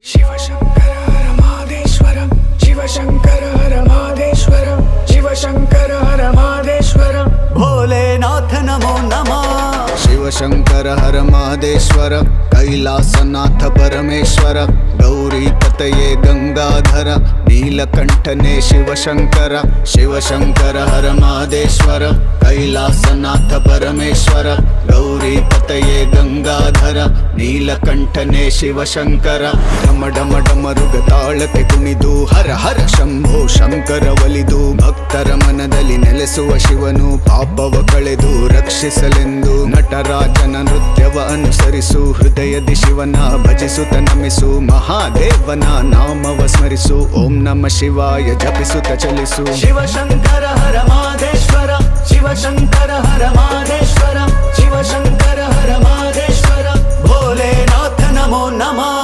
ಶಿವಶಂಕರ ಹರ ಮಹದೇಶ್ವರ ಶಿವಶಂಕರ ಹರ ಮಹದೇಶ್ವರ ಶಿವಶಂಕರ ಹರ ಮಹದೇಶ್ವರ ಭೋಲೆನಾಥ ನಮೋ ನಮಃ ಶಿವಶಂಕರ ಹರ ಮಹದೇಶ್ವರ ಕೈಲಾಸನಾಥ ಪರಮೇಶ್ವರ ಗೌರೀಪತಯೇ ಗಂಗಾಧರ ನೀಲಕಂಠನೇ ಶಿವಶಂಕರ ಶಿವಶಂಕರ ಹರ ಮಹದೇಶ್ವರ ಕೈಲಾಸನಾಥ ಪರಮೇಶ್ವರ ಗೌರೀಪತಯೇ ಗಂಗಾಧರ ನೀಲಕಂಠನೇ ಶಿವಶಂಕರ ಡಮ ಡಮ ಡಮರುಗ ತಾಳಕ್ಕೆ ಕುಣಿದು ಹರ ಹರ ಶಂಭೋ ಶಂಕರ ಒಲಿದು ಭಕ್ತರ ಮನದಲ್ಲಿ ನೆಲೆಸುವ ಶಿವನು ಪಾಪವ ಕಳೆದು ರಕ್ಷಿಸಲೆಂದು ನಟರಾಜನ ನೃತ್ಯವ ಅನುಸರಿಸು ಹೃದಯದಿ ಶಿವನ ಭಜಿಸುತ್ತ ನಮಿಸು ಮಹಾದೇವನ ನಾಮವ ಸ್ಮರಿಸು ಓಂ ನಮ ಶಿವಾಯ ಜಪಿಸುತ್ತ ಚಲಿಸು ಶಿವಶಂಕರ ಹರ ಮಹದೇಶ್ವರ ಶಿವಶಂಕರ ಹರ ಮಹದೇಶ್ವರ ಶಿವಶಂಕರ ಹರ ಮಹದೇಶ್ವರ ಭೋಲೆನಾಥ ನಮೋ ನಮಃ